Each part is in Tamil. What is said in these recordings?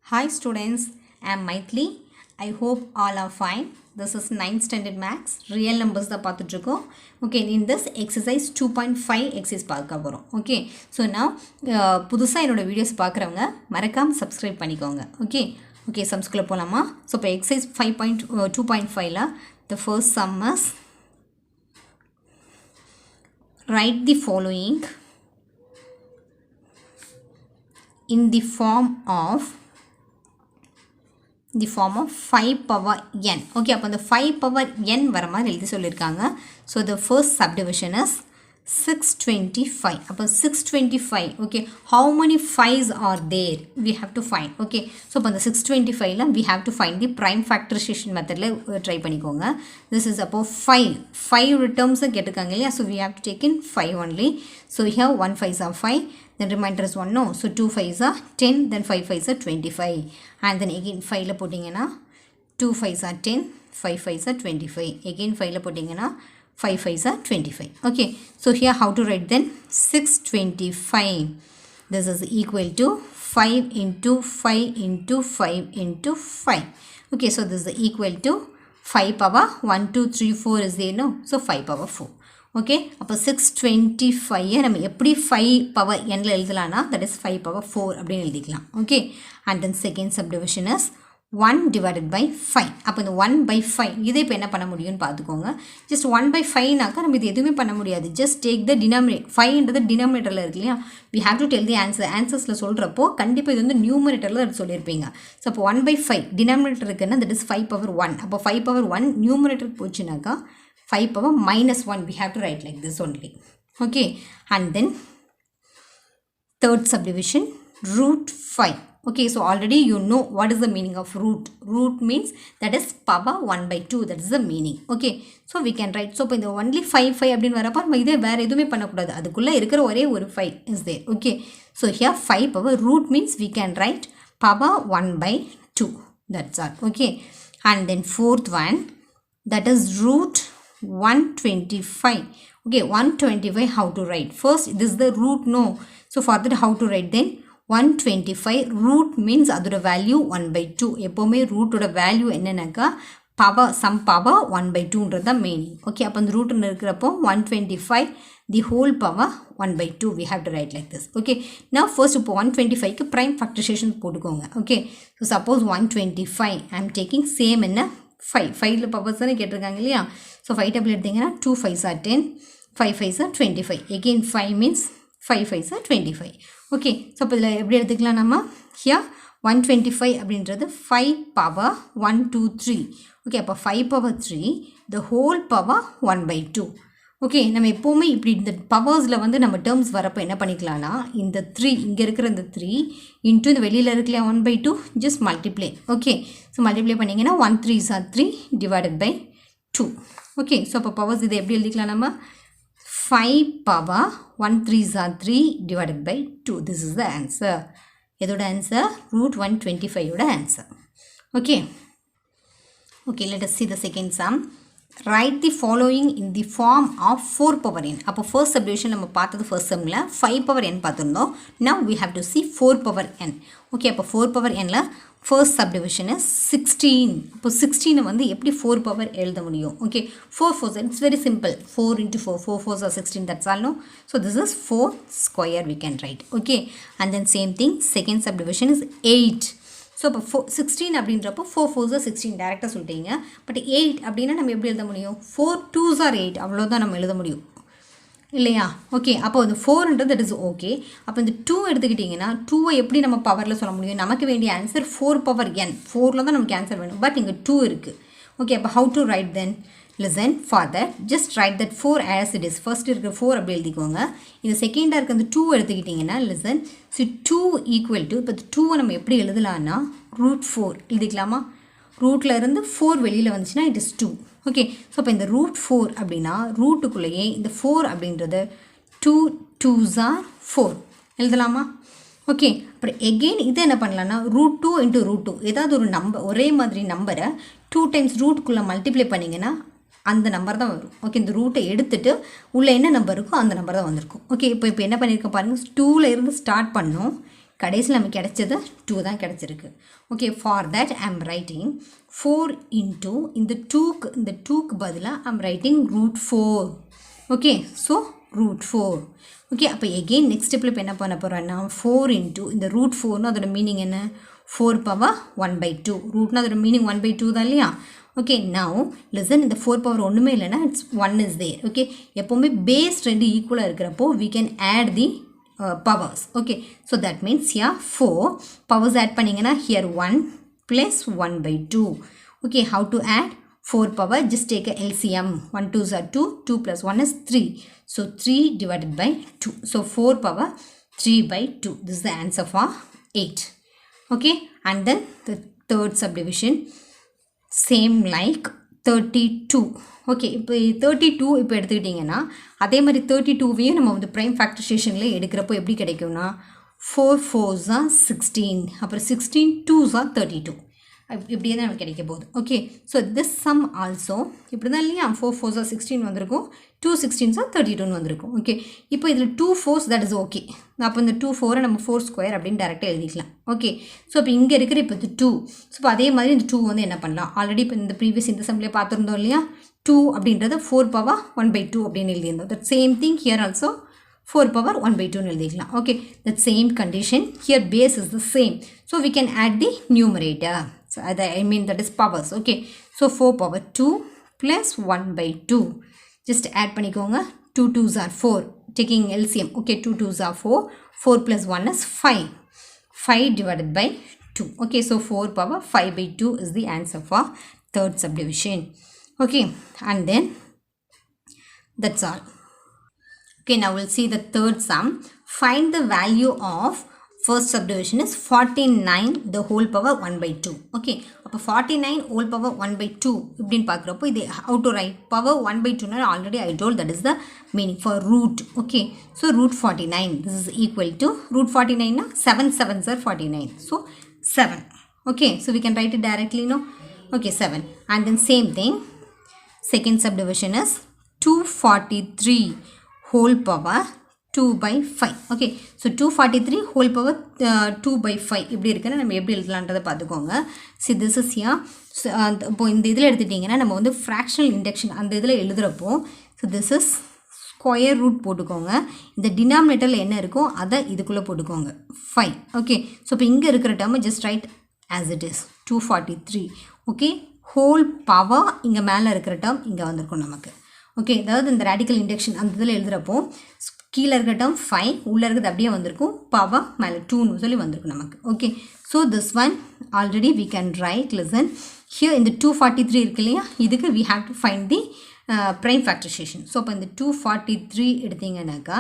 Hi students, I am Maithili. I hope all are fine. This is 9th standard maths. Real numbers தான் பார்த்துட்டு இருக்கோம். Okay, in this exercise 2.5 exercise பார்க்க போகிறோம். Okay, so now புதுசாக என்னோட வீடியோஸ் பார்க்குறவங்க மறக்காம subscribe பண்ணிக்கோங்க. Okay, okay, சம்ஸ்குள்ளே போகலாமா? ஸோ இப்போ exercise 2.5ல the first sum is write the following in the form of 5 power n. Okay, அப்போ the 5 power n வர மாதிரி எழுதி சொல்லியிருக்காங்க. So the first subdivision is 625. அப்போ 625. Okay, how many 5s are there? We have to find. Okay, so அப்போ the 625ல we have to find the prime factorization methodல try பண்ணிக்கோங்க. This is அப்போ 5 terms கேட்டிருக்காங்க இல்லையா? So we have to take in 5 only. So here 1 5s are 5. Then remainder is 1, no? So 2 5s are 10, then 5 5s are 25. And then again 5 la puttingena 2 5s are 10, 5 5s are 25. Again 5 la puttingena 5 5s are 25. Okay, so here how to write then? 625. This is equal to 5 into 5 into 5 into 5. Okay, so this is equal to 5 power 1 2 3 4 is there, no? So 5 power 4. Okay, அப்போ 625 நம்ம எப்படி 5 power nல எழுதலாம்னா that is 5 power 4 அப்படின்னு எழுதிக்கலாம். Okay, and then second subdivision is 1 divided by 5. அப்போ இந்த 1 by 5 இதை இப்போ என்ன பண்ண முடியும்னு பார்த்துக்கோங்க. just 1 by 5நாக்கா நம்ம இது எதுவுமே பண்ண முடியாது. just take the denominator. 5ன்றது denominatorல இருக்கு இல்லையா? we have to tell the answer. answersல சொல்கிறப்போ கண்டிப்பாக இது வந்து நியூமரேட்டரில் அது சொல்லியிருப்பீங்க. ஸோ அப்போ 1 by 5 denominator இருக்குன்னா that is 5 power 1. அப்போ 5 power 1 numerator போச்சுனாக்கா 5 power minus 1 we have to write like this only. Okay, and then third subdivision root 5. Okay, so already you know what is the meaning of root. Root means that is power 1 by 2. That is the meaning. Okay, so we can write. So in the only 5 அப்படின்னு வரப்போ நம்ம இதே வேறு எதுவுமே பண்ணக்கூடாது. அதுக்குள்ளே இருக்கிற ஒரே ஒரு 5 is there. Okay, so here 5 power root means we can write power 1 by 2. That's all. Okay, and then fourth one, that is root 125. Okay, 125 how to write? First this is the root, no? So for that how to write then? 125 root means அதோட value 1 by 2. எப்போவுமே root ஓட value என்னன்னாக்கா power, some power 1 by 2ன்றது தான் meaning. Okay, அப்போ அந்த root இருக்கிறப்போ 125 the whole power 1 by 2 we have to write like this. Okay, now first இப்போ 125க்கு prime factorization போட்டுக்கோங்க. Okay, so suppose 125 I am taking same என்ன 5ல பவர்ஸ் தானே கேட்டிருக்காங்க இல்லையா? ஸோ 5 டேபிள் எடுத்தீங்கன்னா 2 5s are 10, 5 5s are 25. again 5 means 5 5s are 25. Okay, so இப்போ இதில் எப்படி எடுத்துக்கலாம் நம்ம? ஹியர் 125 அப்படின்றது 5 power 1 2 3. ஓகே, அப்போ 5 power 3 the whole power 1 by 2. Okay, நம்ம எப்போவுமே இப்படி இந்த பவர்ஸில் வந்து நம்ம டேர்ம்ஸ் வரப்போ என்ன பண்ணிக்கலாம்னா இந்த 3 இங்கே இருக்கிற இந்த 3 இன்ட்டு இந்த வெளியில் இருக்கலையா 1 by 2 just multiply. Okay, so multiply பண்ணிங்கன்னா 1 3s are 3 divided by 2. Okay, so அப்போ பவர்ஸ் இதை எப்படி எழுதிக்கலாம் நம்ம? 5 power 1 3s are 3 divided by 2. This is the answer. எதோட ஆன்சர்? root 125 ஓட answer. Okay, okay, let us see the second sum. Write the following in the form of 4 power n. அப்போ first subdivision நம்ம பார்த்தது first sumல 5 power n பார்த்துருந்தோம். Now we have to see 4 power n. Okay, அப்போ 4 power nல first subdivision is 16. அப்போ 16 வந்து எப்படி 4 power எழுத முடியும்? Okay, 4 4s, it's very simple. 4 into 4, 4 4s are 16, that's all, no? So this is 4 square we can write. Okay, and then same thing, second subdivision is 8. So இப்போ 16 அப்படின்றப்போ 4 4s are 16 டேரெக்டாக சொல்லிட்டீங்க. பட் 8 அப்படின்னா நம்ம எப்படி எழுத முடியும்? 4 2s are 8, அவ்வளோதான் நம்ம எழுத முடியும் இல்லையா? ஓகே, அப்போ அந்த 4ன்றது தட் இஸ் ஓகே. அப்போ இந்த 2 எடுத்துக்கிட்டிங்கன்னா 2வை எப்படி நம்ம பவரில் சொல்ல முடியும்? நமக்கு வேண்டிய ஆன்சர் 4 power n. 4ல் தான் நமக்கு ஆன்சர் வேணும். பட் இங்கே 2 இருக்குது. ஓகே, அப்போ how to right then? listen, for that just write that 4 as it is. first இருக்கிற 4 அப்படி எழுதிக்கோங்க. இது செகண்டாக இருக்க அந்த 2 எடுத்துக்கிட்டிங்கன்னா listen, so 2 equal to, இப்போ 2வை நம்ம எப்படி எழுதலாம்னா root 4 எழுதிக்கலாமா? ரூட்டில் இருந்து 4 வெளியில் வந்துச்சுன்னா it is 2. ஓகே, ஸோ இப்போ இந்த root 4 அப்படின்னா ரூட்டுக்குள்ளேயே இந்த 4 அப்படின்றது 2 2s are 4 எழுதலாமா? ஓகே, அப்புறம் எகெயின் இதை என்ன பண்ணலான்னா root 2 into root 2 ஏதாவது ஒரு நம்பர் ஒரே மாதிரி நம்பரை 2 times ரூட்டுக்குள்ளே மல்டிப்ளை பண்ணிங்கன்னா அந்த நம்பர் தான் வரும். ஓகே, இந்த ரூட்டை எடுத்துகிட்டு உள்ளே என்ன நம்பர் இருக்கோ அந்த நம்பர் தான் வந்திருக்கும். ஓகே, இப்போ என்ன பண்ணியிருக்கோம் பாருங்கள், 2ல் இருந்து ஸ்டார்ட் பண்ணோம், கடைசியில் நமக்கு கிடைச்சது 2 தான் கிடைச்சிருக்கு. Okay, for that I am writing 4 into இந்த 2க்கு பதிலாக I am writing √4. Okay, so √4. Okay, அப்போ எகெயின் நெக்ஸ்ட் ஸ்டெப்பில் இப்போ என்ன பண்ண போகிறோன்னா 4 இன்ட்டு இந்த √4னு அதோட மீனிங் என்ன, 4 பவர் 1/2. ரூட்னா அதோட மீனிங் 1/2 தான் இல்லையா. ஓகே, நவ் லிசன், இந்த 4 பவர் ஒன்றுமே இல்லைன்னா இட்ஸ் 1 இஸ் தேர். ஓகே, எப்போவுமே பேஸ் 2 ஈக்குவலாக இருக்கிறப்போ we can add the powers. Okay, so that means here 4 powers add பண்ணிங்கன்னா here 1 plus 1/2. Okay, how to add 4 power? Just take a LCM. 1 2s are 2, 2 plus 1 is 3. So 3 divided by 2. So 4 power 3/2. This is the answer for 8. Okay, and then the third subdivision, same like 32. Okay, இப்போ 32 இப்போ எடுத்துக்கிட்டிங்கன்னா அதே மாதிரி 32வையும் நம்ம வந்து ப்ரைம் ஃபேக்டரைசேஷனில் எடுக்கிறப்போ எப்படி கிடைக்கும்னா 4 4s are 16, அப்புறம் 16 2s are 32. இப்படியே தான் நமக்கு கிடைக்க போகுது. Okay, so this sum also இப்படி தான் இல்லையா, 4 4s are 16 வந்திருக்கும், 2 16s are 32 வந்திருக்கும். ஓகே, இப்போ இதில் 2 4s தட் இஸ் ஓகே. அப்போ இந்த 2 4 நம்ம 4 ஸ்கொயர் அப்படின்னு டேரெக்டாக எழுதிக்கலாம். ஓகே, ஸோ இப்போ இங்கே இருக்கிற இப்போ இது 2. ஸோ இப்போ அதே மாதிரி இந்த 2 வந்து என்ன பண்ணலாம், ஆல்ரெடி இப்போ இந்த ப்ரீவியஸ் இந்த சம்லேயே பார்த்துருந்தோம் இல்லையா, 2 அப்படின்றது 4 பவர் 1/2 அப்படின்னு எழுதியிருந்தோம். That same thing here also 4 power 1/2 எழுதிக்கலாம். Okay, that same condition here, base is the same. So we can add the numerator. So I mean that is powers. Okay, so 4 power 2 plus 1/2. Just add பண்ணிக்கோங்க. 2 2s are 4. Taking LCM. Okay, 2 2s are 4. 4 plus 1 is 5. 5 divided by 2. Okay, so 4 power 5/2 is the answer for third subdivision. Okay, and then that's all. Okay, now we'll see the third sum. Find the value of first subdivision is 49 the whole power 1/2. Okay, அப்போ 49 whole power 1/2 இப்படின்னு பார்க்குறப்போ இது how to write power 1/2 already I told that is the meaning for root. Okay, so root 49 this is equal to root 49 na 7 7s are 49, so 7. Okay, so we can write it directly, no? Okay, 7. And then same thing, second subdivision is 243 whole power 2/5. Okay, so 243 whole power 2/5 இப்படி இருக்குன்னு நம்ம எப்படி எழுதலான்றதை பார்த்துக்கோங்க. See this is here. இப்போ இந்த இதில் எடுத்துட்டிங்கன்னா நம்ம வந்து ஃப்ராக்ஷனல் இண்டக்ஷன் அந்த இதில் எழுதுகிறப்போ so this is square root போட்டுக்கோங்க. இந்த டினாமினேட்டரில் என்ன இருக்கோ அதை இதுக்குள்ளே போட்டுக்கோங்க 5. ஓகே, ஸோ இப்போ இங்கே இருக்கிற டேர்மை just right as it is 243. Okay, whole power இங்கே மேலே இருக்கிற டேர்ம் இங்கே வந்திருக்கும் நமக்கு. ஓகே, அதாவது இந்த ரேடிக்கல் இண்டக்ஷன் அந்த இதில் எழுதுகிறப்போ கீழே இருக்க டேர்ம் 5, உள்ளே இருக்கிறது அப்படியே வந்திருக்கும், பவர் மேலே 2ன்னு சொல்லி வந்திருக்கும் நமக்கு. Okay, so this one already we can write. Listen here, இந்த 243 இருக்கு இல்லையா, இதுக்கு we have to find the prime factorisation. So அப்போ இந்த 243 எடுத்தீங்கன்னாக்கா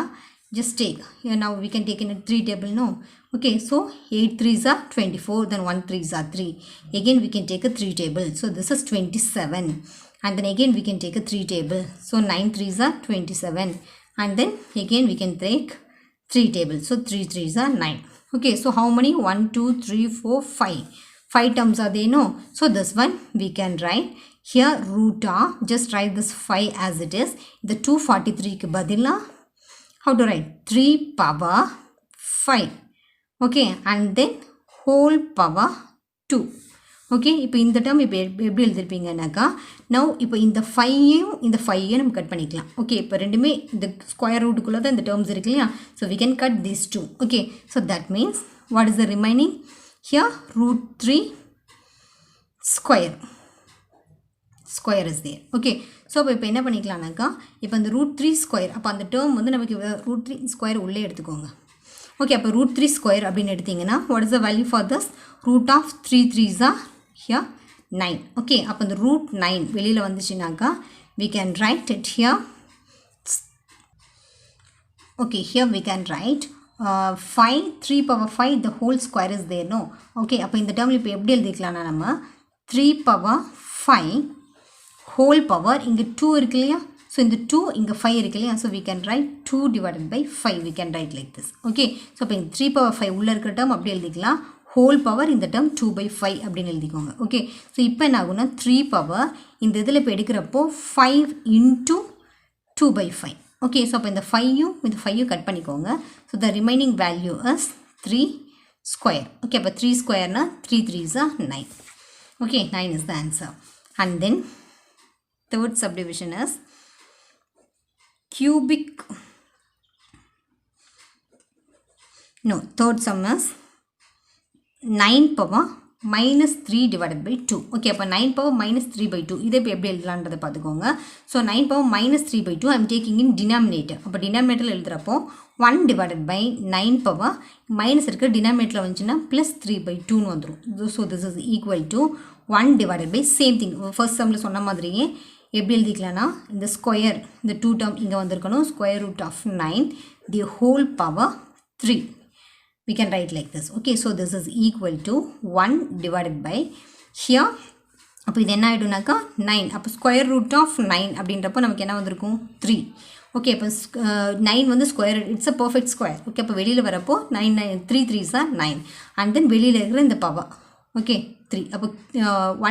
just take, here now we can take in a 3 table, no? Okay, so 8 3s are 24, then 1 3s are 3. Again we can take a 3 table, so this is 27. And then again we can take a 3 table, so 9 3s are 27. And then again we can take 3 tables, so 3 3s are 9. Okay, so how many? 1 2 3 4 5. 5 terms are there, no? So this one we can write here root of, just write this 5 as it is. The 243 ku badila how to write 3 power 5. Okay, and then whole power 2. Okay, இப்போ இந்த டேர்ம் இப்போ எப்படி எழுதிருப்பீங்கன்னாக்கா நவ் இப்போ இந்த 5ஐயும் இந்த 5ஐயும் நம்ம கட் பண்ணிக்கலாம். ஓகே, இப்போ ரெண்டுமே இந்த ஸ்கொயர் ரூட்டுக்குள்ளே தான் இந்த டேர்ம்ஸ் இருக்கு இல்லையா, so we can cut these 2. Okay, so that means what is the remaining here, root 3 square is there. Okay, so இப்போ என்ன பண்ணிக்கலாம்னாக்கா இப்போ அந்த ரூட் 3 ஸ்கொயர், அப்போ அந்த டேர்ம் வந்து நமக்கு ரூட் 3 ஸ்கொயர் உள்ளே எடுத்துக்கோங்க. ஓகே, அப்போ ரூட் 3 ஸ்கொயர் அப்படின்னு எடுத்திங்கன்னா what is the value for this, root of 3 3s are here 9. Okay, அப்போ இந்த root 9 வெளியில் வந்துச்சுனாக்கா we can write it here. Okay, here we can write 5 3 power 5 the whole square is there, no? Okay, அப்போ இந்த டேர்மில் இப்போ எப்படி எழுதிக்கலாம்னா நம்ம 3 power 5 whole power இங்கே 2 இருக்கு இல்லையா, ஸோ இந்த 2 இங்கே 5 இருக்கு இல்லையா, so we can write 2 divided by 5, we can write like this. Okay, so இப்போ இந்த 3 power 5 உள்ளே இருக்கிற டேர்ம் அப்படி எழுதிக்கலாம், ஹோல் பவர் இந்த டேர்ம் 2/5 அப்படின்னு எழுதிக்கோங்க. ஓகே, ஸோ இப்போ என்ன ஆகுனா 3 பவர் இந்த இதில் இப்போ எடுக்கிறப்போ 5 into 2/5. ஓகே, ஸோ அப்போ இந்த 5யும் இந்த 5யும் கட் பண்ணிக்கோங்க. So the remaining value is 3. square. Okay, but 3 square na 3 3s are 9. Okay, 9 is the answer. And then third subdivision is cubic. No, third sum is 9 power minus 3 divided by 2. Okay, அப்போ 9 power minus 3 by 2. இதை இப்போ எப்படி எழுதலான்றதை பார்த்துக்கோங்க. So 9 power minus 3 by 2 I am taking in denominator. அப்போ denominator எழுதுறப்போ 1 divided by 9 power minus இருக்க denominator வந்துச்சுன்னா plus 3 by 2 வந்துரும். So this is equal to 1 divided by same thing. First sumல சொன்ன மாதிரியே எப்படி எழுதிக்கலாம்னா இந்த ஸ்கொயர் இந்த 2 term இங்கே வந்திருக்கணும் square root of 9 the whole power 3. We can write like this. Okay, so this is equal to 1 divided by here. அப்போ இது என்ன ஆகிடும்னாக்கா 9. அப்போ ஸ்கொயர் ரூட் ஆஃப் 9 அப்படின்றப்போ நமக்கு என்ன வந்திருக்கும் 3. ஓகே, அப்போ 9 வந்து square, it's a perfect square. Okay, அப்போ வெளியில் வரப்போ 9 3 3s are 9 அண்ட் தென் வெளியில் இருக்கிற இந்த பவர் ஓகே 3. அப்போ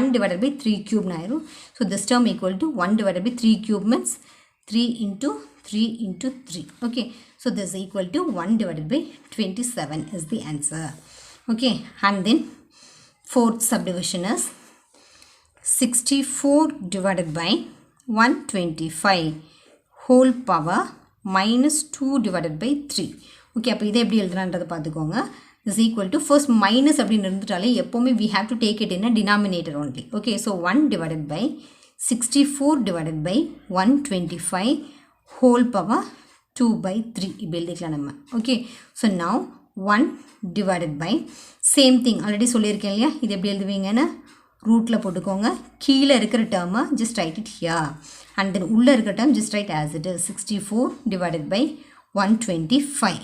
1 divided by 3 cube ஆயிரும். So this term equal to 1 divided by 3 cube means 3 into 3 into 3. Okay, so this is equal to 1 divided by 27 is the answer. Okay, and then fourth subdivision is 64 divided by 125 whole power minus 2 divided by 3. Okay, அப்போ இதை எப்படி எழுதுறான்றதை பார்த்துக்கோங்க. This is equal to first minus அப்படின்னு இருந்துட்டாலே எப்போவுமே we have to take it in a denominator only. Okay, so 1 divided by 64 divided by 125 whole power 2 by 3 இப்படி எழுதிக்கலாம் நம்ம. Okay, so now 1 divided by same thing already சொல்லியிருக்கேன் இல்லையா, இது எப்படி எழுதுவீங்கன்னா ரூட்டில் போட்டுக்கோங்க. கீழே இருக்கிற டேர்மை just write it here and then உள்ளே இருக்கிற term just write as it is 64 divided by 125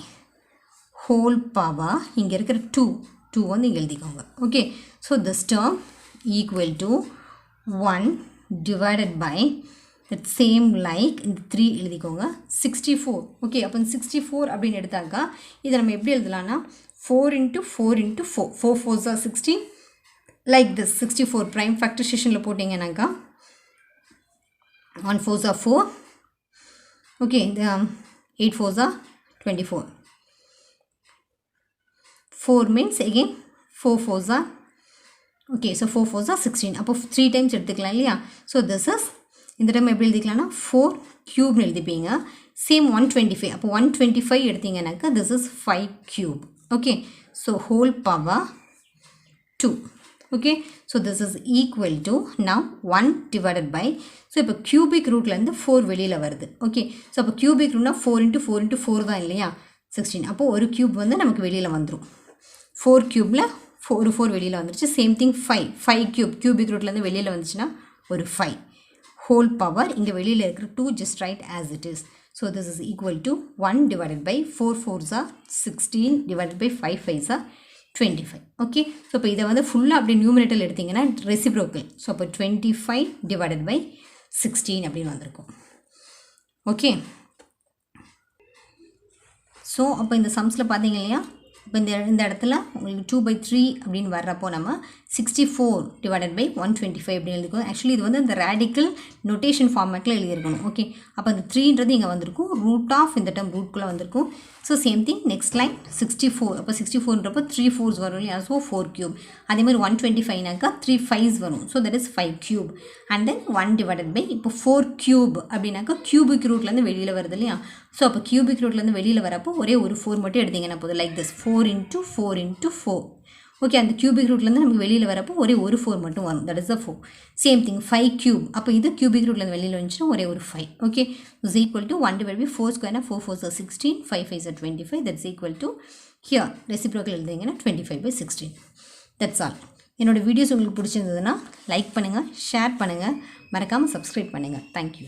whole power இங்கே இருக்கிற 2 வந்து இங்கே எழுதிக்கோங்க. Okay, so this term equal to 1 divided by that same like இந்த 3 எழுதிக்கோங்க 64. ஓகே, அப்போ 64 அப்படின்னு எடுத்தாக்கா இதை நம்ம எப்படி எழுதலாம்னா 4 into 4 into 4 4 4s are 16 like this 64 prime factorization போட்டிங்கன்னாக்கா 1 4s are 4. Okay, இந்த 8 4s are 24. 4 means again 4 4s are okay, so 4 4s are 16. அப்போ 3 times எடுத்துக்கலாம் இல்லையா. ஸோ this is இந்த டைம் எப்படி எழுதிக்கலாம்னா 4 cube எழுதிப்பீங்க. சேம் 125, அப்போ 125 எடுத்தீங்கன்னாக்கா this is 5 cube. Okay, so whole power 2. Okay, so this is equal to now 1 divided by, so இப்போ cubic rootலேருந்து 4 வெளியில் வருது. ஓகே, ஸோ அப்போ cubic rootனா 4 into 4 into 4 தான் இல்லையா 16. அப்போது ஒரு cube வந்து நமக்கு வெளியில் வந்துடும். 4 cubeல 4 வெளியில் வந்துருச்சு. சேம் திங் 5 cube cubic rootலேருந்து வெளியில் வந்துச்சுன்னா ஒரு 5 whole power இங்கே வெளியில் இருக்கிற 2 just write as it is. So this is equal to 1 divided by 4 4s are 16 divided by 5 5s are 25. Okay, so இப்போ இதை வந்து ஃபுல்லாக அப்படி நியூமரேட்டர் எடுத்தீங்கன்னா ரெசிப்ரோக்கல். ஸோ அப்போ 25 divided by 16 அப்படின்னு வந்திருக்கும். ஓகே, ஸோ அப்போ இந்த சம்ஸில் பார்த்தீங்க இல்லையா, இப்போ இந்த இடத்துல உங்களுக்கு 2/3 அப்படின்னு வர்றப்போ நம்ம 64 divided by 125 அப்படின்னு எழுதிக்கணும். ஆக்சுவலி இது வந்து இந்த ரேடிக்கல் நோட்டேஷன் ஃபார்மேட்டில் எழுதியிருக்கணும். ஓகே, அப்போ அந்த 3ன்றது இங்கே வந்திருக்கும், ரூட் ஆஃப் இந்த டேர்ம் ரூட்குள்ளே வந்திருக்கும். So same thing next line 64, அப்போ 64ன்றப்போ 3 4s வரும் இல்லையா, ஸோ 4 cube. அதே மாதிரி 125னாக்கா 3 5s வரும், so that is 5 cube. And then 1 divided by இப்போ 4 cube அப்படின்னாக்கா கியூபிக் ரூட்லேருந்து வெளியில் வருது இல்லையா. ஸோ அப்போ கியூபிக் ரூட்லேருந்து வெளியில் வரப்போ ஒரே ஒரு 4 மட்டும் எடுத்தீங்கன்னா போதும், like this 4 into 4 into 4. Okay, அந்த கியூபிக் ரூட்லேருந்து நமக்கு வெளியில் வரப்போ ஒரே ஒரு 4 மட்டும் வரும், that is the 4. Same thing 5 cube, அப்போ இது கியூபிக் ரூட்லேருந்து வெளியில் வந்துச்சுன்னா ஒரே ஒரு 5. Okay, is equal to 1 divided by 4 square 4 4s are 16 5 5s are 25. That's equal to here reciprocal எழுதிங்கன்னா 25/16. That's all. என்னோடய வீடியோஸ் உங்களுக்கு பிடிச்சிருந்ததுன்னா லைக் பண்ணுங்கள், ஷேர் பண்ணுங்கள், மறக்காமல் சப்ஸ்கிரைப் பண்ணுங்கள். தேங்க்யூ.